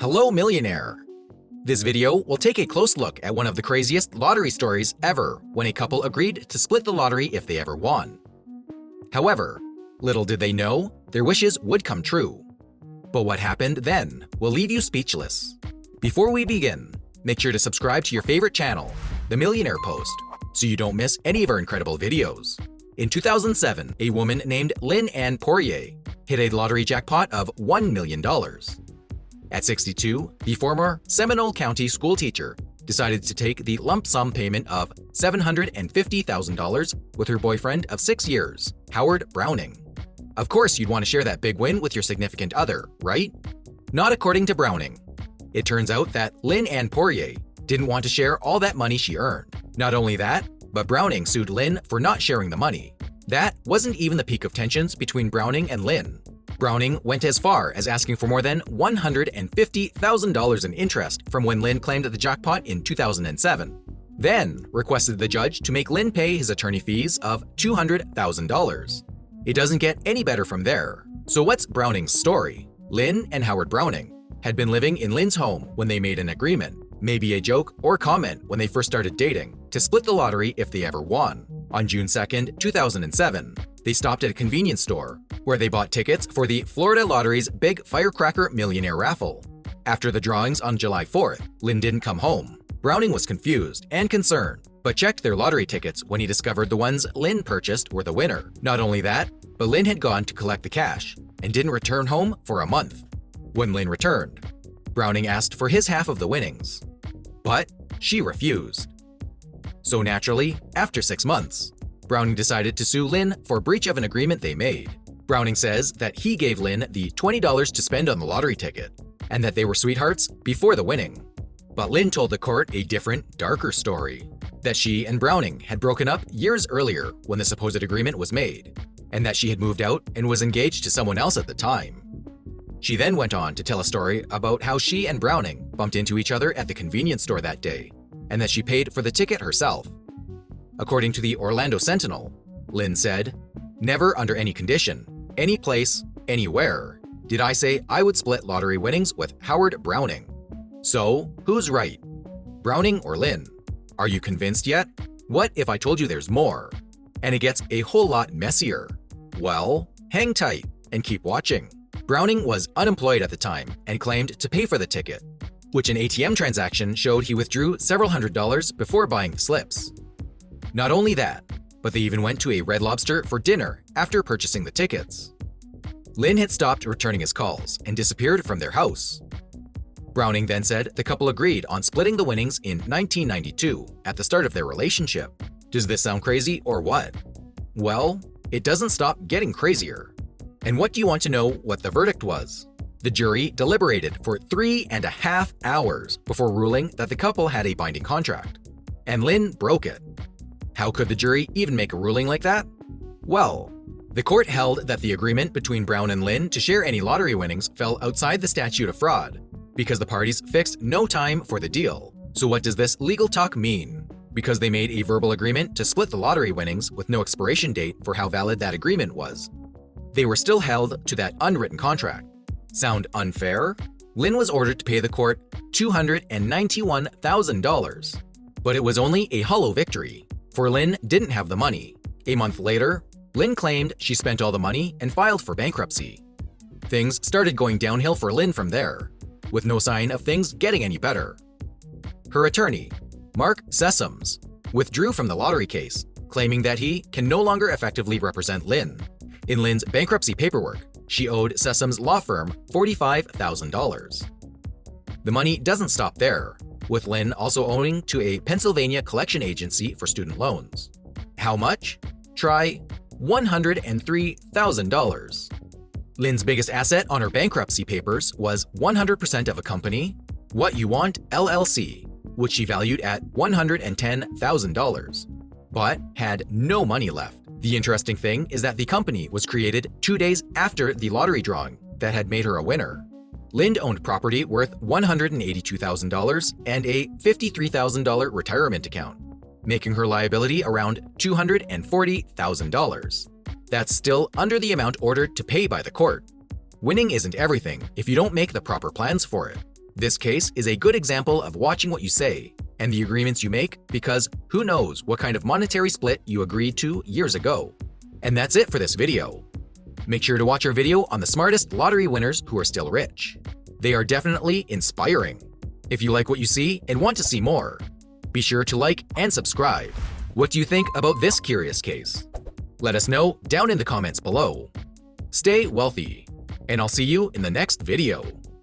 Hello, millionaire! This video will take a close look at one of the craziest lottery stories ever when a couple agreed to split the lottery if they ever won. However, little did they know, their wishes would come true. But what happened then will leave you speechless. Before we begin, make sure to subscribe to your favorite channel, The Millionaire Post, so you don't miss any of our incredible videos. In 2007, a woman named Lynn Ann Poirier hit a lottery jackpot of $1 million. At 62, the former Seminole County school teacher decided to take the lump sum payment of $750,000 with her boyfriend of 6 years, Howard Browning. Of course, you'd want to share that big win with your significant other, right? Not according to Browning. It turns out that Lynn Ann Poirier didn't want to share all that money she earned. Not only that, but Browning sued Lynn for not sharing the money. That wasn't even the peak of tensions between Browning and Lynn. Browning went as far as asking for more than $150,000 in interest from when Lynn claimed the jackpot in 2007. Then requested the judge to make Lynn pay his attorney fees of $200,000. It doesn't get any better from there. So what's Browning's story? Lynn and Howard Browning had been living in Lynn's home when they made an agreement, maybe a joke or comment when they first started dating, to split the lottery if they ever won. On June 2, 2007, they stopped at a convenience store where they bought tickets for the Florida Lottery's Big Firecracker Millionaire Raffle. After the drawings on July 4th, Lynn didn't come home. Browning was confused and concerned, but checked their lottery tickets when he discovered the ones Lynn purchased were the winner. Not only that, but Lynn had gone to collect the cash and didn't return home for a month. When Lynn returned, Browning asked for his half of the winnings, but she refused. So naturally, after 6 months, Browning decided to sue Lynn for breach of an agreement they made. Browning says that he gave Lynn the $20 to spend on the lottery ticket, and that they were sweethearts before the winning. But Lynn told the court a different, darker story, that she and Browning had broken up years earlier when the supposed agreement was made, and that she had moved out and was engaged to someone else at the time. She then went on to tell a story about how she and Browning bumped into each other at the convenience store that day, and that she paid for the ticket herself. According to the Orlando Sentinel, Lynn said, "Never under any condition, any place, anywhere, did I say I would split lottery winnings with Howard Browning." So, who's right? Browning or Lynn? Are you convinced yet? What if I told you there's more? And it gets a whole lot messier. Well, hang tight and keep watching. Browning was unemployed at the time and claimed to pay for the ticket, which an ATM transaction showed he withdrew several $100s before buying the slips. Not only that, but they even went to a Red Lobster for dinner after purchasing the tickets. Lynn had stopped returning his calls and disappeared from their house. Browning then said the couple agreed on splitting the winnings in 1992 at the start of their relationship. Does this sound crazy or what? Well, it doesn't stop getting crazier. And what do you want to know what the verdict was? The jury deliberated for 3.5 hours before ruling that the couple had a binding contract. And Lynn broke it. How could the jury even make a ruling like that? Well, the court held that the agreement between Brown and Lynn to share any lottery winnings fell outside the statute of fraud because the parties fixed no time for the deal. So what does this legal talk mean? Because they made a verbal agreement to split the lottery winnings with no expiration date for how valid that agreement was, they were still held to that unwritten contract. Sound unfair? Lynn was ordered to pay the court $291,000, but it was only a hollow victory, for Lynn didn't have the money. A month later, Lynn claimed she spent all the money and filed for bankruptcy. Things started going downhill for Lynn from there, with no sign of things getting any better. Her attorney, Mark Sessoms, withdrew from the lottery case, claiming that he can no longer effectively represent Lynn. In Lynn's bankruptcy paperwork, she owed Sessoms' law firm $45,000. The money doesn't stop there, with Lynn also owing to a Pennsylvania collection agency for student loans. How much? Try $103,000. Lynn's biggest asset on her bankruptcy papers was 100% of a company, What You Want LLC, which she valued at $110,000, but had no money left. The interesting thing is that the company was created 2 days after the lottery drawing that had made her a winner. Lynn owned property worth $182,000 and a $53,000 retirement account, making her liability around $240,000. That's still under the amount ordered to pay by the court. Winning isn't everything if you don't make the proper plans for it. This case is a good example of watching what you say and the agreements you make, because who knows what kind of monetary split you agreed to years ago. And that's it for this video. Make sure to watch our video on the smartest lottery winners who are still rich. They are definitely inspiring. If you like what you see and want to see more, be sure to like and subscribe. What do you think about this curious case? Let us know down in the comments below. Stay wealthy, and I'll see you in the next video.